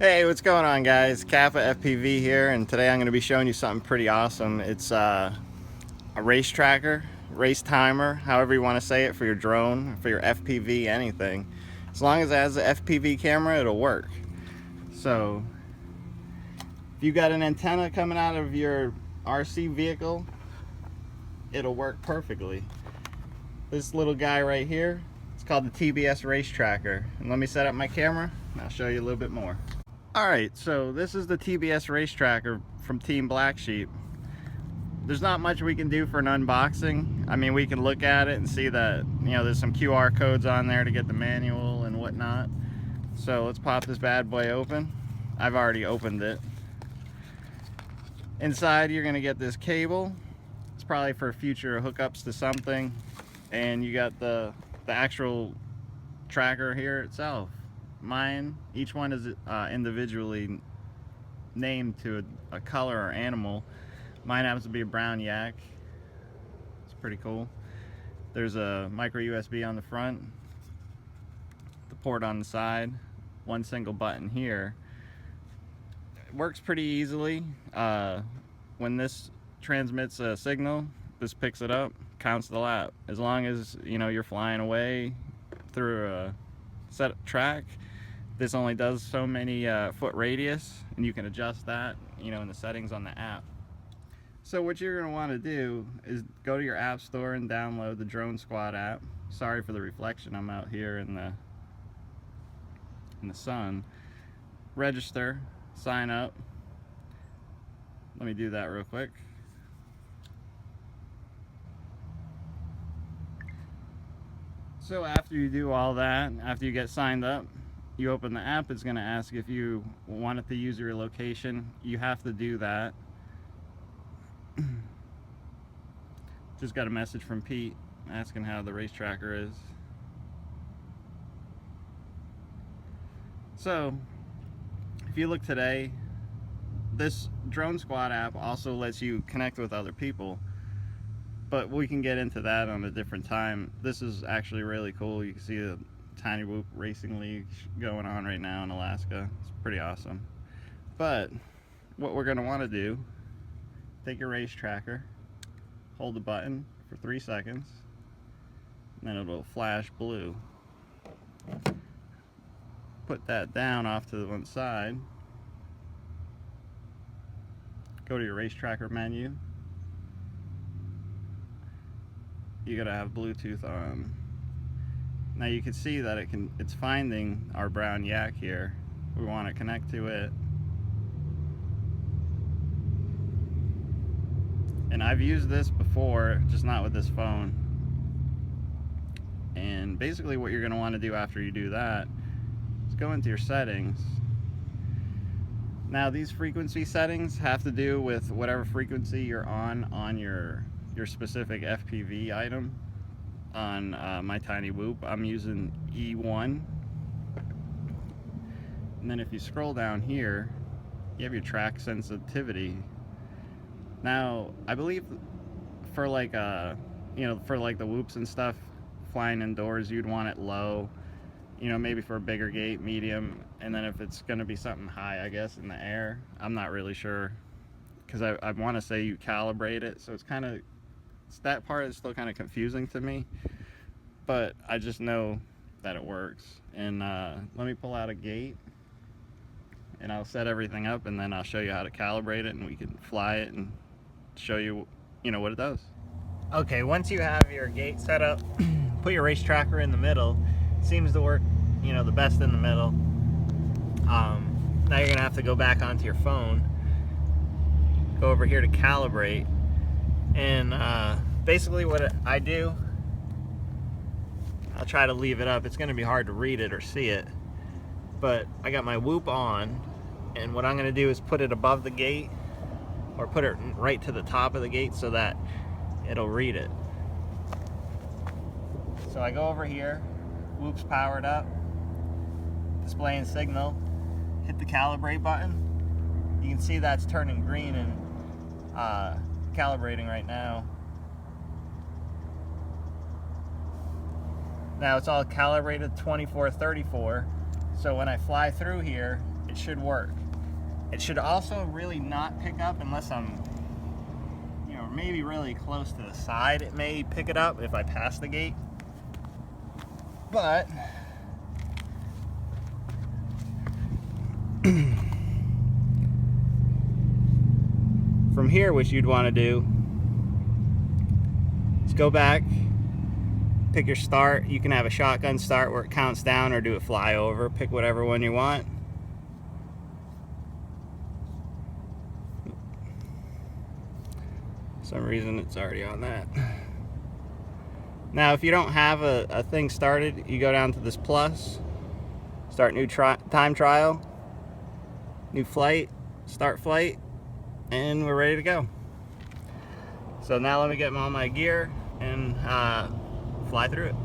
Hey, what's going on, guys? Kappa FPV here, and today I'm going to be showing you something pretty awesome. It's a race tracker, race timer, however you want to say it, for your drone, for your FPV, anything. As long as it has an FPV camera, it'll work. So, if you got an antenna coming out of your RC vehicle, it'll work perfectly. This little guy right here, it's called the TBS race tracker. And let me set up my camera, and I'll show you a little bit more. Alright, so this is the TBS race tracker from Team Black Sheep. There's not much we can do for an unboxing. I mean, we can look at it and see that, there's some QR codes on there to get the manual and whatnot. So let's pop this bad boy open. I've already opened it. Inside, you're going to get this cable. It's probably for future hookups to something. And you got the actual tracker here itself. Mine, each one is individually named to a color or animal. Mine happens to be a brown yak. It's pretty cool. There's a micro USB on the front, the port on the side, one single button here. It works pretty easily. When this transmits a signal, this picks it up, counts the lap. As long as you're flying away through a set track, this only does so many foot radius, and you can adjust that, in the settings on the app. So what you're going to want to do is go to your app store and download the Drone Squad app. Sorry for the reflection, I'm out here in the sun. Register, sign up. Let me do that real quick. So after you do all that, after you get signed up, you open the app. It's going to ask if you want it to use your location. You have to do that. Just got a message from Pete asking how the race tracker is. So if you look today, this Drone Squad app also lets you connect with other people, but we can get into that on a different time. This is actually really cool. You can see the Tiny Whoop Racing League going on right now in Alaska. It's pretty awesome. But what we're going to want to do, take your race tracker, hold the button for 3 seconds, and then it'll flash blue. Put that down off to the one side. Go to your race tracker menu. You gotta have Bluetooth on. Now you can see that it's finding our brown yak here. We want to connect to it. And I've used this before, just not with this phone. And basically what you're going to want to do after you do that is go into your settings. Now these frequency settings have to do with whatever frequency you're on your specific FPV item. On my Tiny Whoop, I'm using E1. And then if you scroll down here, you have your track sensitivity. Now, I believe for like the whoops and stuff, flying indoors, you'd want it low. Maybe for a bigger gate, medium, and then if it's going to be something high, I guess, in the air, I'm not really sure, because I want to say you calibrate it, so that part is still kind of confusing to me, but I just know that it works. And let me pull out a gate, and I'll set everything up, and then I'll show you how to calibrate it, and we can fly it and show you, what it does. Okay, once you have your gate set up, put your race tracker in the middle. It seems to work, the best in the middle. Now you're gonna have to go back onto your phone, go over here to calibrate, and basically what I do, I'll try to leave it up. It's going to be hard to read it or see it, but I got my Whoop on, and what I'm going to do is put it above the gate, or put it right to the top of the gate so that it'll read it. So I go over here, Whoop's powered up, displaying signal, hit the calibrate button. You can see that's turning green and calibrating right now. Now it's all calibrated 24-34, so when I fly through here, it should work. It should also really not pick up unless I'm, you know, maybe really close to the side. It may pick it up if I pass the gate. But from here, what you'd want to do is go back, pick your start. You can have a shotgun start where it counts down, or do it fly over. Pick whatever one you want. For some reason it's already on that. Now if you don't have a thing started, you go down to this plus, start new time trial, new flight, start flight, and we're ready to go. So now let me get all my gear and fly through it.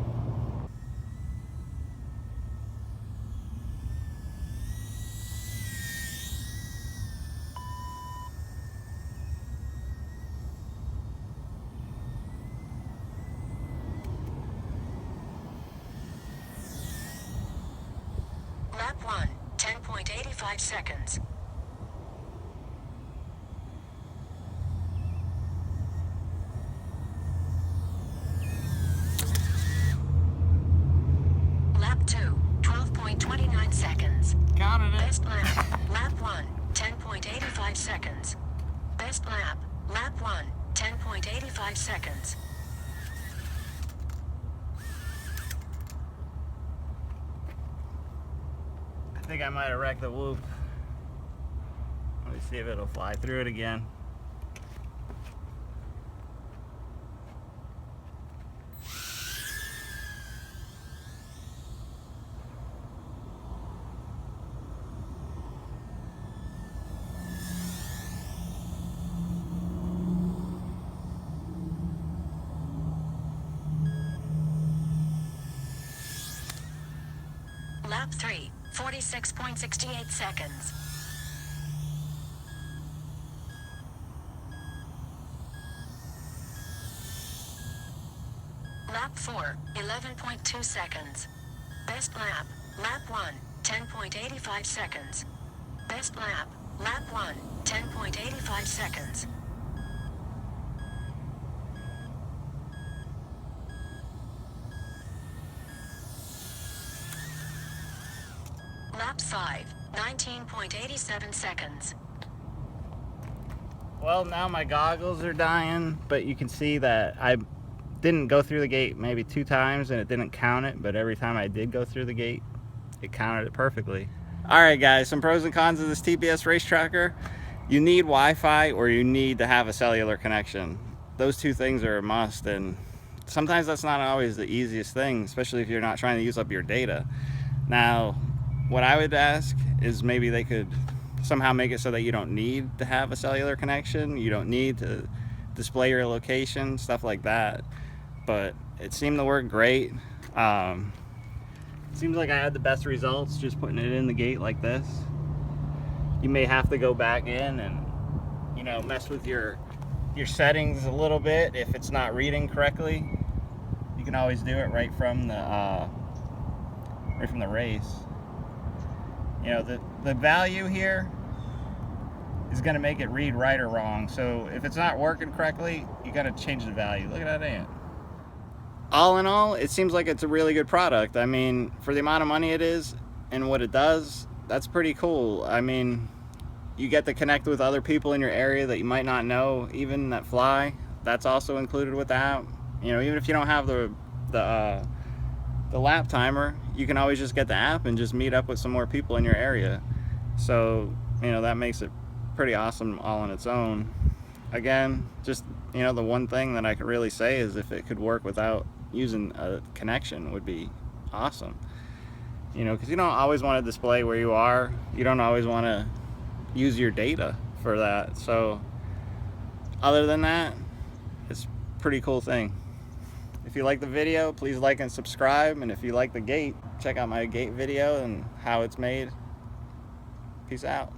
Lap 1, 10.85 seconds. Lap 2, 12.29 seconds. Counted it. Best lap. Lap 1, 10.85 seconds. Best lap. Lap 1, 10.85 seconds. I think I might have wrecked the whoop. Let me see if it'll fly through it again. Lap 3, 46.68 seconds. Lap 4, 11.2 seconds. Best lap. Lap 1, 10.85 seconds. Best lap. Lap 1, 10.85 seconds. Lap 5, 19.87 seconds. Well, now my goggles are dying, but you can see that I didn't go through the gate maybe 2 times and it didn't count it, but every time I did go through the gate, it counted it perfectly. Alright guys, some pros and cons of this TBS race tracker. You need Wi-Fi or you need to have a cellular connection. Those 2 things are a must, and sometimes that's not always the easiest thing, especially if you're not trying to use up your data. Now, what I would ask is maybe they could somehow make it so that you don't need to have a cellular connection, you don't need to display your location, stuff like that. But it seemed to work great. Seems like I had the best results just putting it in the gate like this. You may have to go back in and, you know, mess with your settings a little bit if it's not reading correctly. You can always do it right from the race. You know, the value here is going to make it read right or wrong. So if it's not working correctly, you got to change the value. Look at that ant. All in all, it seems like it's a really good product. I mean, for the amount of money it is and what it does, that's pretty cool. I mean, you get to connect with other people in your area that you might not know, even that fly. That's also included with the app. You know, even if you don't have the lap timer, you can always just get the app and just meet up with some more people in your area. So, you know, that makes it pretty awesome all on its own. Again, just, you know, the one thing that I could really say is if it could work without using a connection would be awesome. You know, because you don't always want to display where you are. You don't always want to use your data for that. So other than that, it's a pretty cool thing. If you like the video, please like and subscribe. And if you like the gate, check out my gate video and how it's made. Peace out.